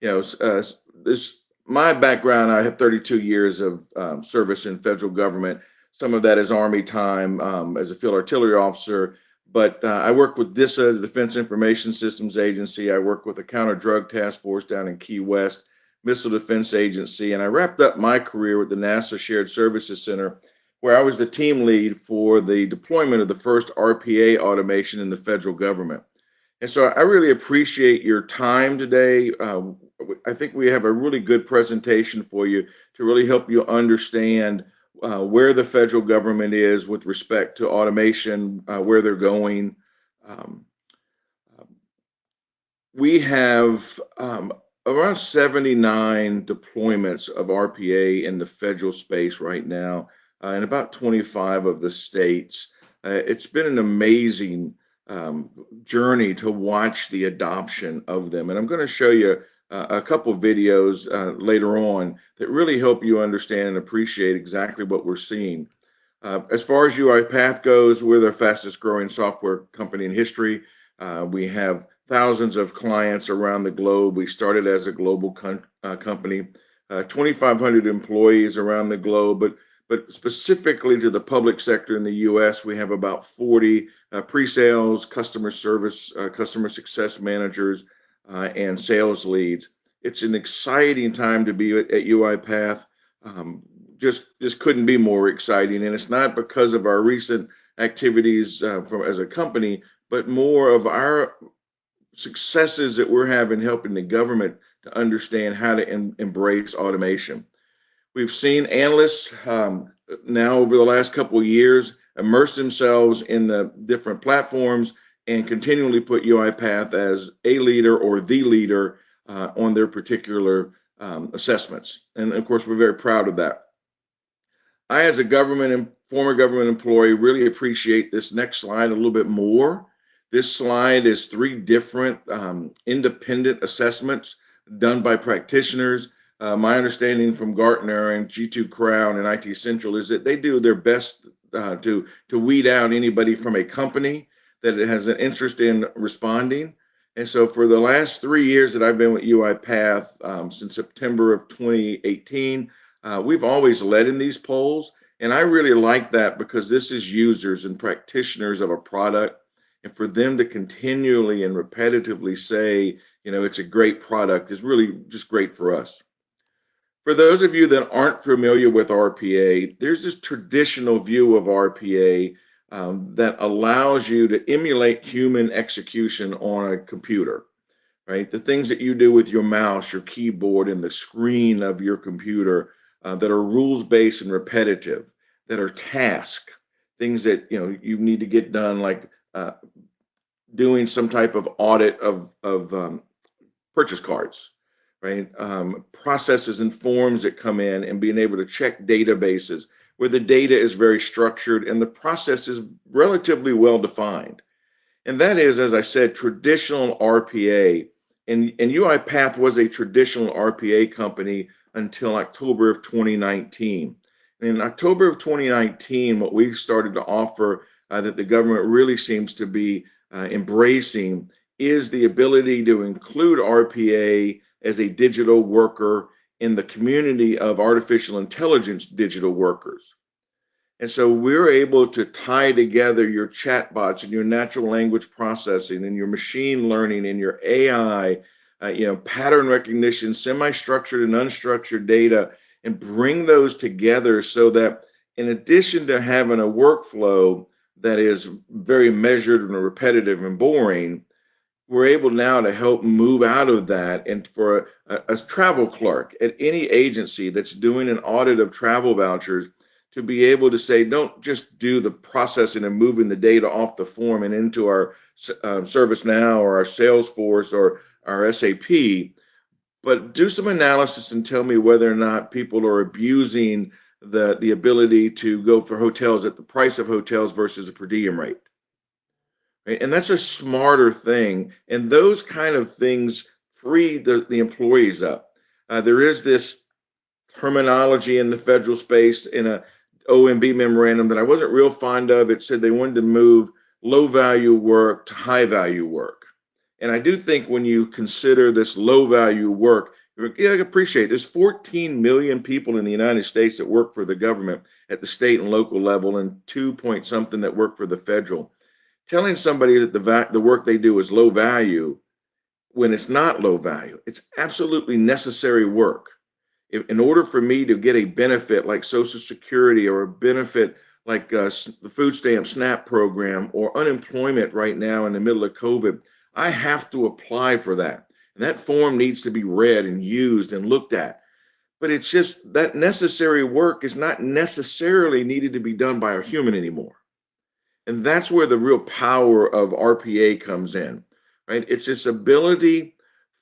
This my background. I have 32 years of service in federal government. Some of that is Army time as a field artillery officer, but I work with DISA, the Defense Information Systems Agency. I work with the Counter Drug Task Force down in Key West, Missile Defense Agency, and I wrapped up my career with the NASA Shared Services Center, where I was the team lead for the deployment of the first RPA automation in the federal government. And so I really appreciate your time today. I think we have a really good presentation for you to really help you understand where the federal government is with respect to automation, where they're going. Um, we have around 79 deployments of RPA in the federal space right now, in about 25 of the states. It's been an amazing journey to watch the adoption of them. And I'm going to show you a couple videos later on that really help you understand and appreciate exactly what we're seeing. As far as UiPath goes, we're the fastest growing software company in history. We have thousands of clients around the globe. We started as a global company, 2,500 employees around the globe, but specifically to the public sector in the U.S., we have about 40 pre-sales, customer service, customer success managers, and sales leads. It's an exciting time to be at UiPath. Just couldn't be more exciting, and it's not because of our recent activities as a company, but more of our successes that we're having helping the government to understand how to embrace automation. We've seen analysts now over the last couple of years immerse themselves in the different platforms and continually put UiPath as a leader or the leader on their particular assessments. And of course, we're very proud of that. I, as a government and former government employee, really appreciate this next slide a little bit more. This slide is 3 different independent assessments done by practitioners. My understanding from Gartner and G2 Crown and IT Central is that they do their best to weed out anybody from a company that has an interest in responding. And so for the last 3 years that I've been with UiPath, since September of 2018, we've always led in these polls. And I really like that because this is users and practitioners of a product. And for them to continually and repetitively say, it's a great product is really just great for us. For those of you that aren't familiar with RPA, there's this traditional view of RPA that allows you to emulate human execution on a computer, right? The things that you do with your mouse, your keyboard, and the screen of your computer that are rules-based and repetitive, that are tasks, things that you need to get done, like doing some type of audit of purchase cards, right? Processes and forms that come in and being able to check databases where the data is very structured and the process is relatively well defined. And that is, as I said, traditional RPA. And UiPath was a traditional RPA company until October of 2019. And in October of 2019, what we started to offer that the government really seems to be embracing is the ability to include RPA as a digital worker in the community of artificial intelligence digital workers. And so we're able to tie together your chatbots and your natural language processing and your machine learning and your AI, pattern recognition, semi-structured and unstructured data, and bring those together so that in addition to having a workflow that is very measured and repetitive and boring, we're able now to help move out of that. And for a travel clerk at any agency that's doing an audit of travel vouchers, to be able to say, don't just do the processing and moving the data off the form and into our ServiceNow or our Salesforce or our SAP, but do some analysis and tell me whether or not people are abusing the ability to go for hotels at the price of hotels versus a per diem rate. Right? And that's a smarter thing. And those kind of things free the employees up. There is this terminology in the federal space in a OMB memorandum that I wasn't real fond of. It said they wanted to move low value work to high value work. And I do think when you consider this low value work, I appreciate there's 14 million people in the United States that work for the government at the state and local level, and 2 point something that work for the federal. Telling somebody that the work they do is low value when it's not low value, it's absolutely necessary work. In order for me to get a benefit like Social Security, or a benefit like the food stamp SNAP program, or unemployment right now in the middle of COVID, I have to apply for that. And that form needs to be read and used and looked at. But it's just that necessary work is not necessarily needed to be done by a human anymore. And that's where the real power of RPA comes in, right? It's this ability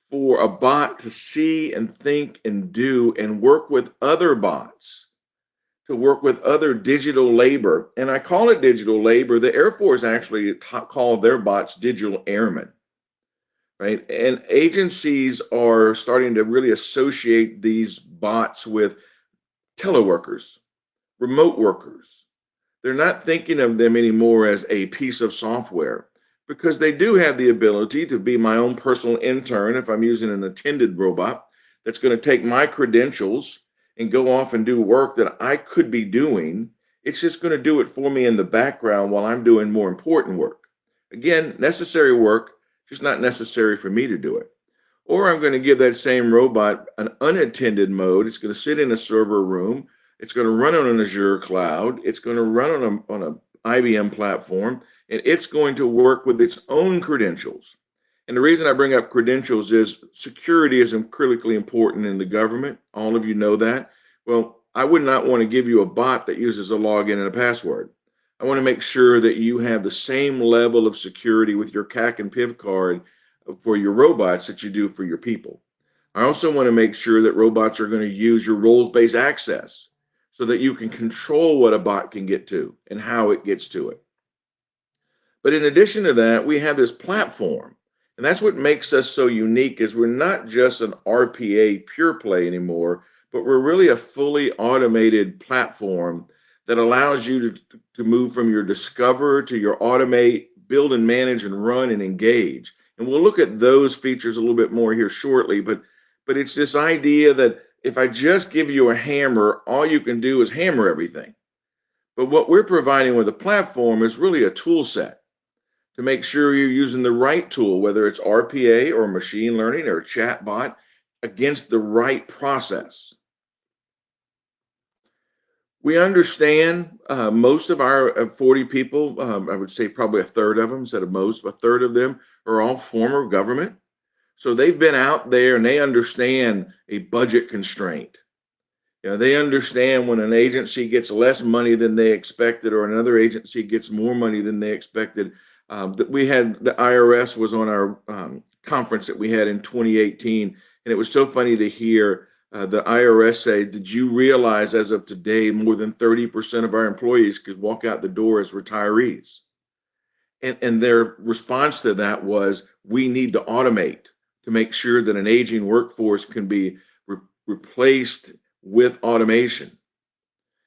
for a bot to see and think and do and work with other bots, to work with other digital labor. And I call it digital labor. The Air Force actually call their bots digital airmen, right? And agencies are starting to really associate these bots with teleworkers, remote workers. They're not thinking of them anymore as a piece of software, because they do have the ability to be my own personal intern if I'm using an attended robot that's going to take my credentials and go off and do work that I could be doing. It's just going to do it for me in the background while I'm doing more important work. Again, necessary work, just not necessary for me to do it. Or I'm going to give that same robot an unattended mode. It's going to sit in a server room. It's going to run on an Azure cloud. It's going to run on an IBM platform, and it's going to work with its own credentials. And the reason I bring up credentials is security is critically important in the government. All of you know that. Well, I would not want to give you a bot that uses a login and a password. I want to make sure that you have the same level of security with your CAC and PIV card for your robots that you do for your people. I also want to make sure that robots are going to use your roles-based access so that you can control what a bot can get to and how it gets to it. But in addition to that, we have this platform. And that's what makes us so unique, is we're not just an RPA pure play anymore, but we're really a fully automated platform that allows you to move from your discover to your automate, build and manage and run and engage. And we'll look at those features a little bit more here shortly, but it's this idea that if I just give you a hammer, all you can do is hammer everything. But what we're providing with a platform is really a tool set to make sure you're using the right tool, whether it's RPA or machine learning or a chat bot, against the right process. We understand most of our 40 people, I would say probably a third of them, instead of most, a third of them are all former government. So they've been out there and they understand a budget constraint. You know, they understand when an agency gets less money than they expected, or another agency gets more money than they expected. That we had the IRS was on our conference that we had in 2018, and it was so funny to hear the IRS say, "Did you realize as of today, more than 30% of our employees could walk out the door as retirees?" And their response to that was, "We need to automate to make sure that an aging workforce can be replaced with automation."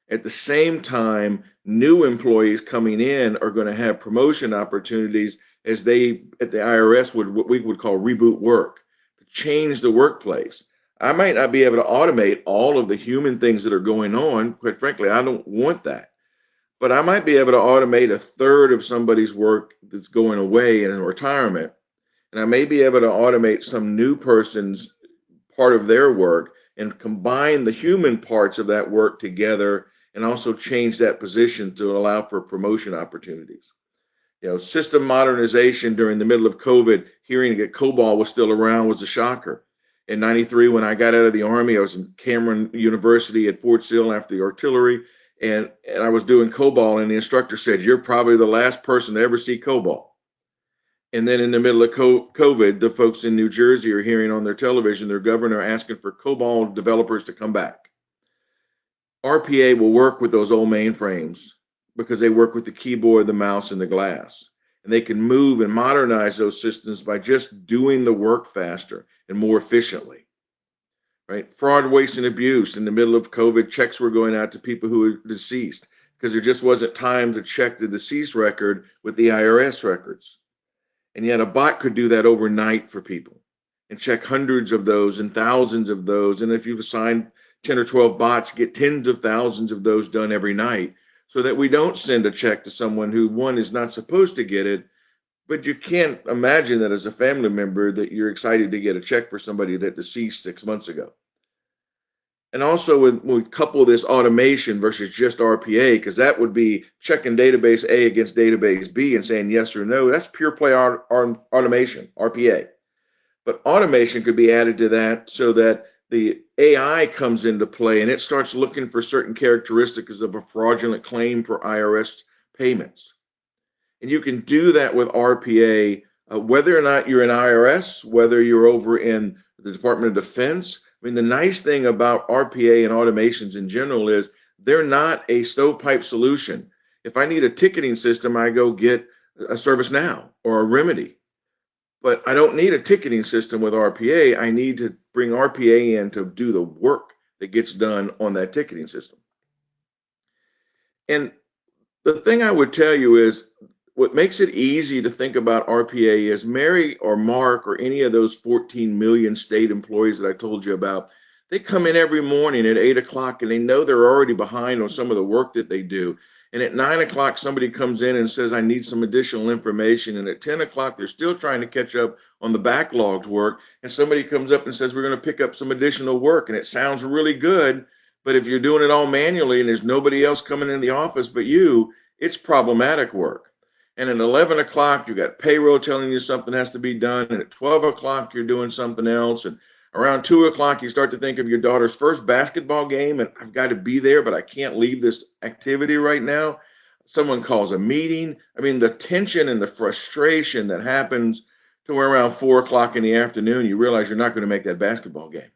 At the same time, new employees coming in are going to have promotion opportunities as they, at the IRS, what we would call reboot work, to change the workplace. I might not be able to automate all of the human things that are going on. Quite frankly, I don't want that. But I might be able to automate a third of somebody's work that's going away in retirement. And I may be able to automate some new person's part of their work and combine the human parts of that work together, and also change that position to allow for promotion opportunities. You know, system modernization during the middle of COVID, hearing that COBOL was still around was a shocker. In '93, when I got out of the Army, I was in Cameron University at Fort Sill after the artillery, and I was doing COBOL, and the instructor said, "You're probably the last person to ever see COBOL." And then in the middle of COVID, the folks in New Jersey are hearing on their television their governor asking for COBOL developers to come back. RPA will work with those old mainframes because they work with the keyboard, the mouse, and the glass. And they can move and modernize those systems by just doing the work faster and more efficiently. Right? Fraud, waste, and abuse. In the middle of COVID, checks were going out to people who were deceased because there just wasn't time to check the deceased record with the IRS records. And yet a bot could do that overnight for people and check hundreds of those and thousands of those. And if you've assigned 10 or 12 bots, get tens of thousands of those done every night so that we don't send a check to someone who, one, is not supposed to get it, but you can't imagine that as a family member that you're excited to get a check for somebody that deceased 6 months ago. And also when we couple this automation versus just RPA, because that would be checking database A against database B and saying yes or no, that's pure play automation, RPA. But automation could be added to that so that the AI comes into play and it starts looking for certain characteristics of a fraudulent claim for IRS payments. And you can do that with RPA, whether or not you're in IRS, whether you're over in the Department of Defense. I mean, the nice thing about RPA and automations in general is they're not a stovepipe solution. If I need a ticketing system, I go get a ServiceNow or a Remedy. But I don't need a ticketing system with RPA. I need to bring RPA in to do the work that gets done on that ticketing system. And the thing I would tell you is what makes it easy to think about RPA is Mary or Mark or any of those 14 million state employees that I told you about. They come in every morning at 8 o'clock and they know they're already behind on some of the work that they do. And at 9 o'clock, somebody comes in and says, I need some additional information. And at 10 o'clock, they're still trying to catch up on the backlogged work. And somebody comes up and says, we're going to pick up some additional work. And it sounds really good. But if you're doing it all manually and there's nobody else coming in the office but you, it's problematic work. And at 11 o'clock, you got payroll telling you something has to be done. And at 12 o'clock, you're doing something else. And around 2 o'clock, you start to think of your daughter's first basketball game. And I've got to be there, but I can't leave this activity right now. Someone calls a meeting. I mean, the tension and the frustration that happens to where around 4 o'clock in the afternoon, you realize you're not going to make that basketball game.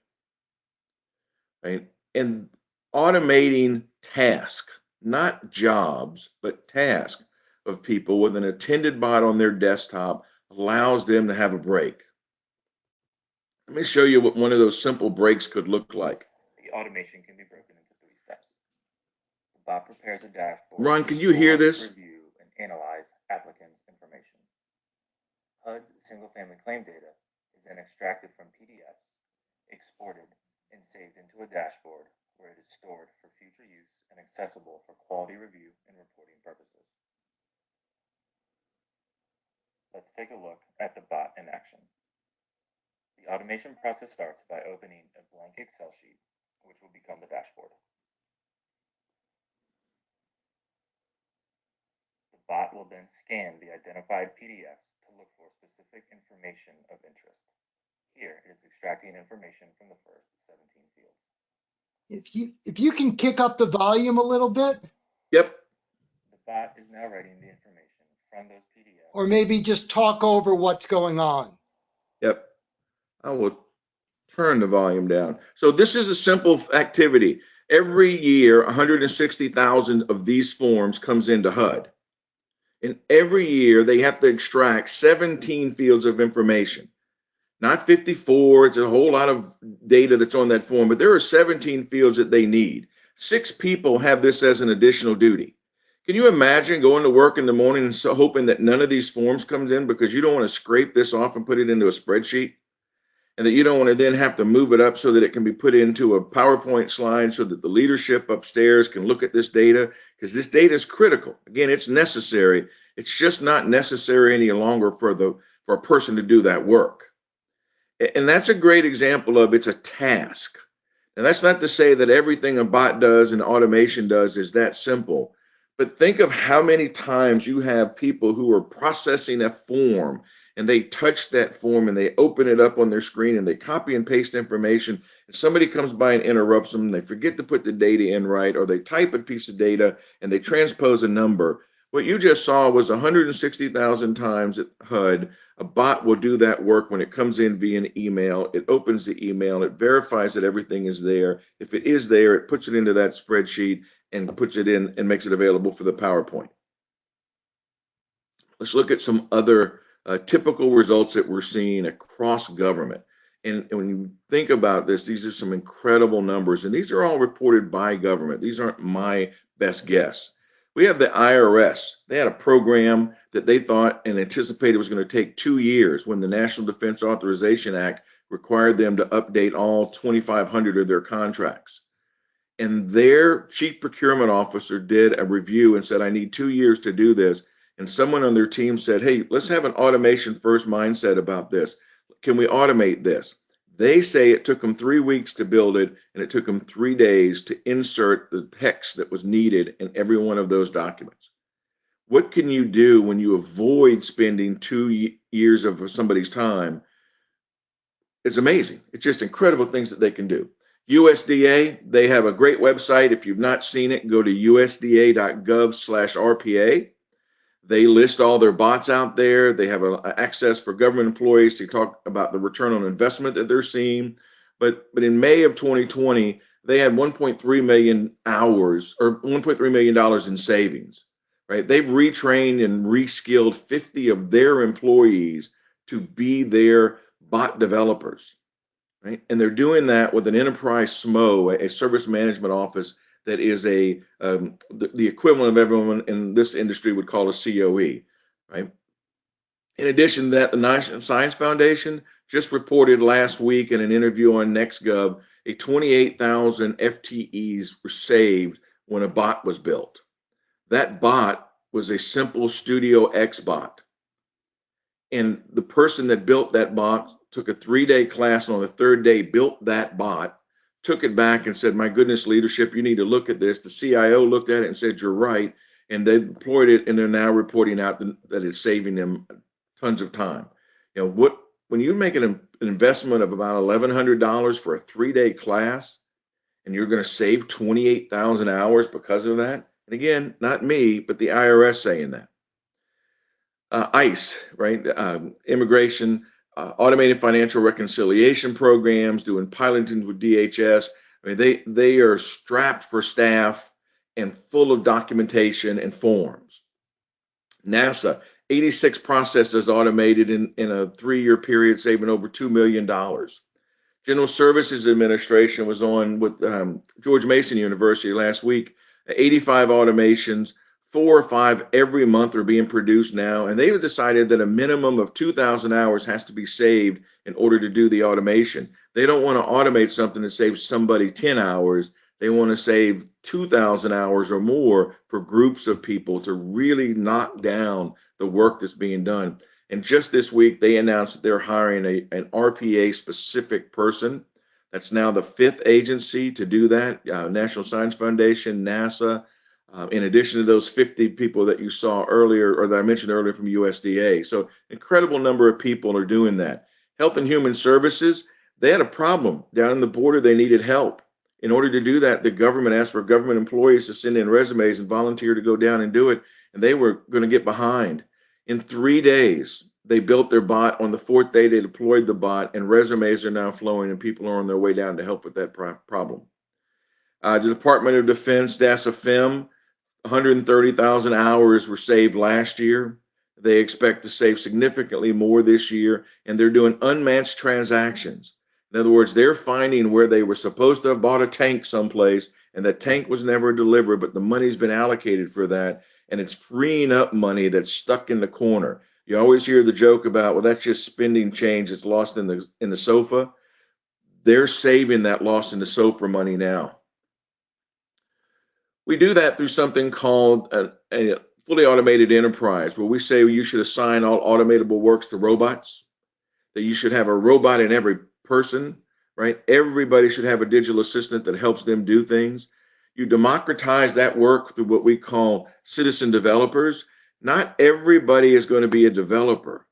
Right? And automating tasks, not jobs, but tasks of people with an attended bot on their desktop allows them to have a break. Let me show you what one of those simple breaks could look like. The automation can be broken into 3 steps. The bot prepares a dashboard. Ron, can you hear this? Review and analyze applicants' information. HUD's single-family claim data is then extracted from PDFs, exported, and saved into a dashboard where it is stored for future use and accessible for quality review and reporting purposes. Let's take a look at the bot in action. The automation process starts by opening a blank Excel sheet, which will become the dashboard. The bot will then scan the identified PDFs to look for specific information of interest. Here, it is extracting information from the first 17 fields. If you can kick up the volume a little bit. Yep. The bot is now writing the information from those PDFs. Or maybe just talk over what's going on. Yep. I will turn the volume down. So this is a simple activity. Every year, 160,000 of these forms comes into HUD. And every year they have to extract 17 fields of information. Not 54, it's a whole lot of data that's on that form, but there are 17 fields that they need. 6 people have this as an additional duty. Can you imagine going to work in the morning and hoping that none of these forms comes in because you don't want to scrape this off and put it into a spreadsheet? And that you don't want to then have to move it up so that it can be put into a PowerPoint slide so that the leadership upstairs can look at this data, because this data is critical. Again, it's necessary. It's just not necessary any longer for a person to do that work. And that's a great example of it's a task. And that's not to say that everything a bot does and automation does is that simple. But think of how many times you have people who are processing a form and they touch that form and they open it up on their screen and they copy and paste information, and somebody comes by and interrupts them and they forget to put the data in right, or they type a piece of data and they transpose a number. What you just saw was 160,000 times at HUD. A bot will do that work when it comes in via an email. It opens the email, it verifies that everything is there. If it is there, it puts it into that spreadsheet and puts it in and makes it available for the PowerPoint. Let's look at some other typical results that we're seeing across government. And when you think about this, these are some incredible numbers, and these are all reported by government. These aren't my best guess. We have the IRS. They had a program that they thought and anticipated was going to take 2 years when the National Defense Authorization Act required them to update all 2,500 of their contracts. And their chief procurement officer did a review and said, I need 2 years to do this. And someone on their team said, hey, let's have an automation first mindset about this. Can we automate this? They say it took them 3 weeks to build it, and it took them 3 days to insert the text that was needed in every one of those documents. What can you do when you avoid spending 2 years of somebody's time? It's amazing. It's just incredible things that they can do. USDA, they have a great website. If you've not seen it, go to usda.gov/RPA. They list all their bots out there. They have access for government employees to talk about the return on investment that they're seeing. But in May of 2020, they had 1.3 million hours or $1.3 million in savings, right? They've retrained and reskilled 50 of their employees to be their bot developers, right? And they're doing that with an enterprise SMO, a service management office that is the equivalent of everyone in this industry would call a COE, right? In addition to that, the National Science Foundation just reported last week in an interview on NextGov, 28,000 FTEs were saved when a bot was built. That bot was a simple Studio X bot. And the person that built that bot took a 3-day class, and on the 3rd day built that bot, took it back and said, my goodness, leadership, you need to look at this. The CIO looked at it and said, you're right. And they deployed it, and they're now reporting out that it's saving them tons of time. You know, when you make an investment of about $1,100 for a 3-day class, and you're going to save 28,000 hours because of that. And again, not me, but the IRS saying that. ICE, right? Immigration, automated financial reconciliation programs, doing piloting with DHS. I mean, they are strapped for staff and full of documentation and forms. NASA, 86 processes automated in a 3-year period, saving over $2 million. General Services Administration was on with George Mason University last week. 85 automations, 4 or 5 every month are being produced now, and they've decided that a minimum of 2,000 hours has to be saved in order to do the automation. They don't want to automate something that saves somebody 10 hours. They want to save 2,000 hours or more for groups of people to really knock down the work that's being done. And just this week, they announced that they're hiring an RPA-specific person. That's now the 5th agency to do that, National Science Foundation, NASA, in addition to those 50 people that you saw earlier, or that I mentioned earlier from USDA. So incredible number of people are doing that. Health and Human Services, they had a problem down in the border. They needed help. In order to do that, the government asked for government employees to send in resumes and volunteer to go down and do it, and they were going to get behind. In 3 days, they built their bot. On the 4th day, they deployed the bot, and resumes are now flowing, and people are on their way down to help with that problem. The Department of Defense, DASA-FIM, 130,000 hours were saved last year. They expect to save significantly more this year, and they're doing unmatched transactions. In other words, they're finding where they were supposed to have bought a tank someplace, and that tank was never delivered, but the money's been allocated for that, and it's freeing up money that's stuck in the corner. You always hear the joke about, well, that's just spending change that's lost in the sofa. They're saving that lost in the sofa money now. We do that through something called a fully automated enterprise, where we say you should assign all automatable works to robots, that you should have a robot in every person, right? Everybody should have a digital assistant that helps them do things. You democratize that work through what we call citizen developers. Not everybody is going to be a developer,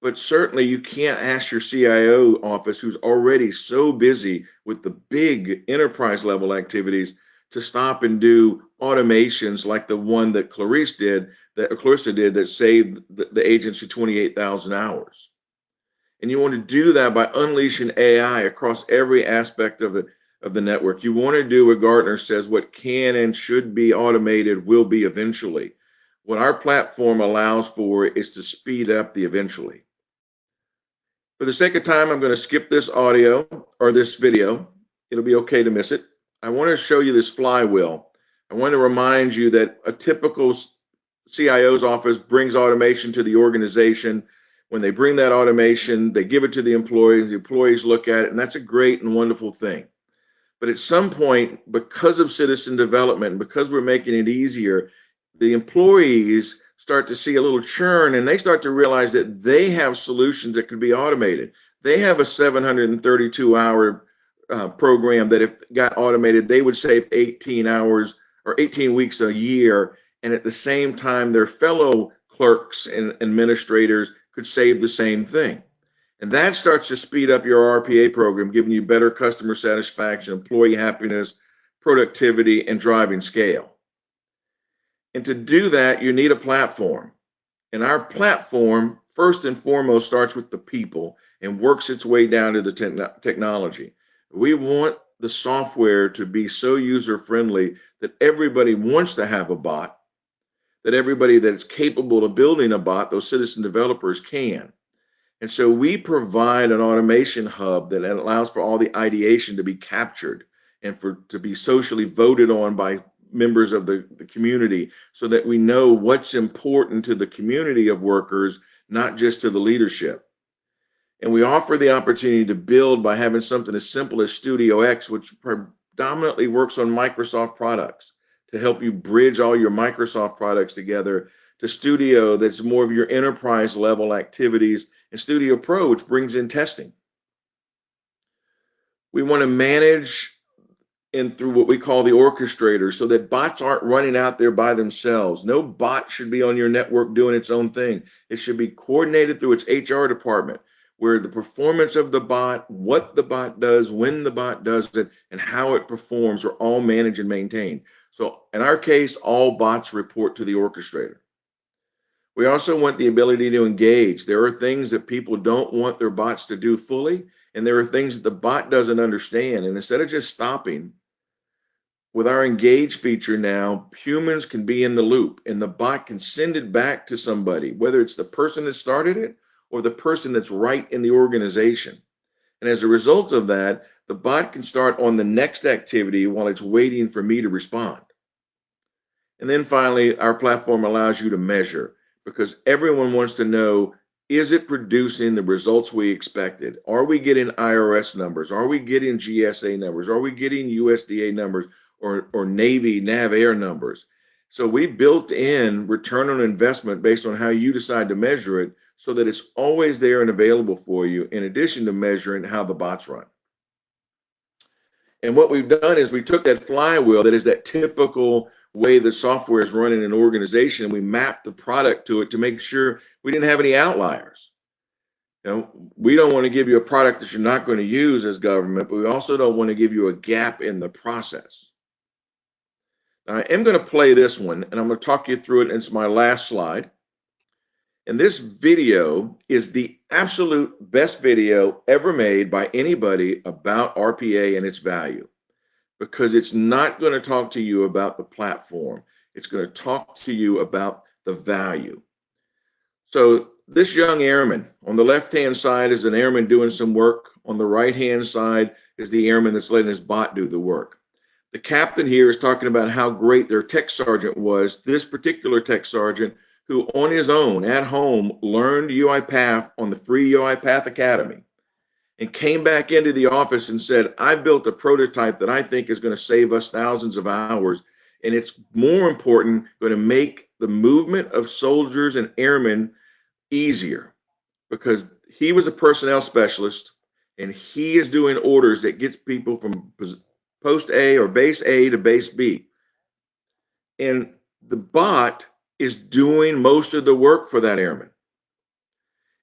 but certainly you can't ask your CIO office, who's already so busy with the big enterprise level activities, to stop and do automations like the one that Clarissa did that saved the agency 28,000 hours. And you want to do that by unleashing AI across every aspect of the network. You want to do what Gartner says, what can and should be automated will be eventually. What our platform allows for is to speed up the eventually. For the sake of time, I'm going to skip this audio or this video. It'll be okay to miss it. I want to show you this flywheel. I want to remind you that a typical CIO's office brings automation to the organization. When they bring that automation, they give it to the employees look at it, and that's a great and wonderful thing. But at some point, because of citizen development and because we're making it easier, the employees start to see a little churn and they start to realize that they have solutions that could be automated. They have a 732-hour program that if got automated, they would save 18 hours or 18 weeks a year. And at the same time, their fellow clerks and administrators could save the same thing. And that starts to speed up your RPA program, giving you better customer satisfaction, employee happiness, productivity, and driving scale. And to do that, you need a platform. And our platform, first and foremost, starts with the people and works its way down to the technology. We want the software to be so user-friendly that everybody wants to have a bot, that everybody that's capable of building a bot, those citizen developers, can. And so we provide an automation hub that allows for all the ideation to be captured and to be socially voted on by members of the community so that we know what's important to the community of workers, not just to the leadership. And we offer the opportunity to build by having something as simple as Studio X, which predominantly works on Microsoft products, to help you bridge all your Microsoft products together, to Studio that's more of your enterprise level activities, and Studio Pro, which brings in testing. We want to manage through what we call the orchestrator so that bots aren't running out there by themselves. No bot should be on your network doing its own thing. It should be coordinated through its HR department, where the performance of the bot, what the bot does, when the bot does it, and how it performs are all managed and maintained. So in our case, all bots report to the orchestrator. We also want the ability to engage. There are things that people don't want their bots to do fully, and there are things that the bot doesn't understand. And instead of just stopping, with our engage feature now, humans can be in the loop and the bot can send it back to somebody, whether it's the person that started it or the person that's right in the organization. And as a result of that, the bot can start on the next activity while it's waiting for me to respond. And then finally, our platform allows you to measure, because everyone wants to know, is it producing the results we expected? Are we getting IRS numbers? Are we getting GSA numbers? Are we getting USDA numbers or Navy NAVAIR numbers? So we built in return on investment based on how you decide to measure it so that it's always there and available for you, in addition to measuring how the bots run. And what we've done is we took that flywheel that is that typical way the software is run in an organization, and we mapped the product to it to make sure we didn't have any outliers. You know, we don't want to give you a product that you're not going to use as government, but we also don't want to give you a gap in the process. Now, I am going to play this one, and I'm going to talk you through it. It's my last slide. And this video is the absolute best video ever made by anybody about RPA and its value, because it's not going to talk to you about the platform. It's going to talk to you about the value. So this young airman, on the left-hand side is an airman doing some work. On the right-hand side is the airman that's letting his bot do the work. The captain here is talking about how great their tech sergeant was, this particular tech sergeant, who on his own at home learned UiPath on the free UiPath Academy and came back into the office and said, I've built a prototype that I think is going to save us thousands of hours. And it's more important, going to make the movement of soldiers and airmen easier, because he was a personnel specialist and he is doing orders that gets people from post A or base A to base B. And the bot is doing most of the work for that airman.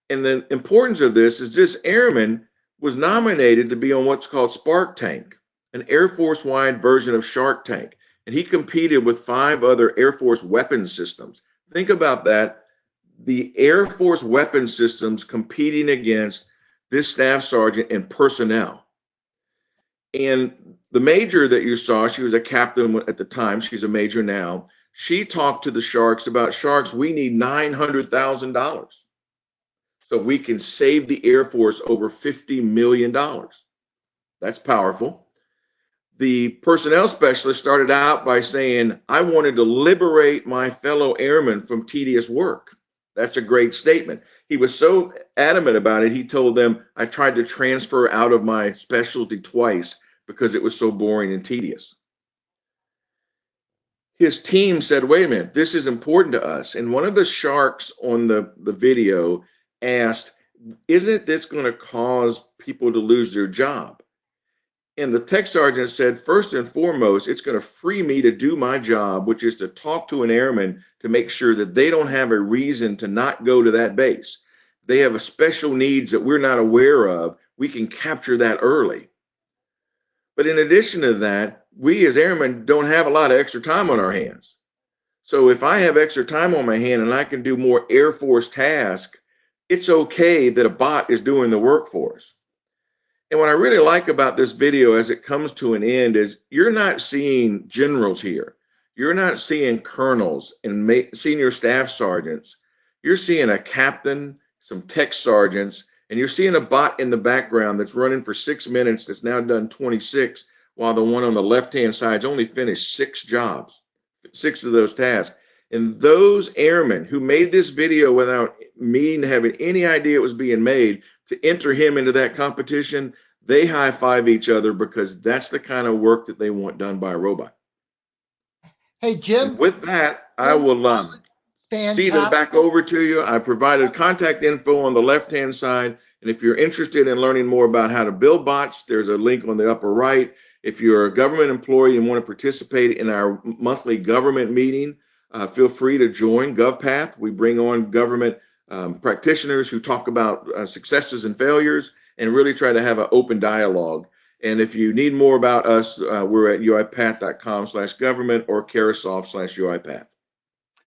And the importance of this is this airman was nominated to be on what's called Spark Tank, an Air Force-wide version of Shark Tank. And he competed with 5 other Air Force weapons systems. Think about that. The Air Force weapons systems competing against this staff sergeant and personnel. And the major that you saw, she was a captain at the time, she's a major now. She talked to the Sharks about, Sharks, we need $900,000 so we can save the Air Force over $50 million. That's powerful. The personnel specialist started out by saying, I wanted to liberate my fellow airmen from tedious work. That's a great statement. He was so adamant about it, he told them, I tried to transfer out of my specialty twice because it was so boring and tedious. His team said, wait a minute, this is important to us. And one of the sharks on the video asked, isn't this going to cause people to lose their job? And the tech sergeant said, first and foremost, it's going to free me to do my job, which is to talk to an airman to make sure that they don't have a reason to not go to that base. They have a special needs that we're not aware of. We can capture that early. But in addition to that, we as airmen don't have a lot of extra time on our hands. So if I have extra time on my hand and I can do more Air Force tasks, it's okay that a bot is doing the work for us. And what I really like about this video as it comes to an end is you're not seeing generals here. You're not seeing colonels and senior staff sergeants. You're seeing a captain, some tech sergeants, and you're seeing a bot in the background that's running for 6 minutes that's now done 26, while the one on the left-hand side's only finished 6 jobs, 6 of those tasks. And those airmen who made this video without me having any idea it was being made to enter him into that competition, they high-five each other because that's the kind of work that they want done by a robot. Hey, Jim. And with that, I will cede it back over to you. I provided contact info on the left-hand side. And if you're interested in learning more about how to build bots, there's a link on the upper right. If you're a government employee and want to participate in our monthly government meeting, feel free to join UiPath. We bring on government practitioners who talk about successes and failures and really try to have an open dialogue. And if you need more about us, we're at uipath.com/government or Carosoft/UiPath.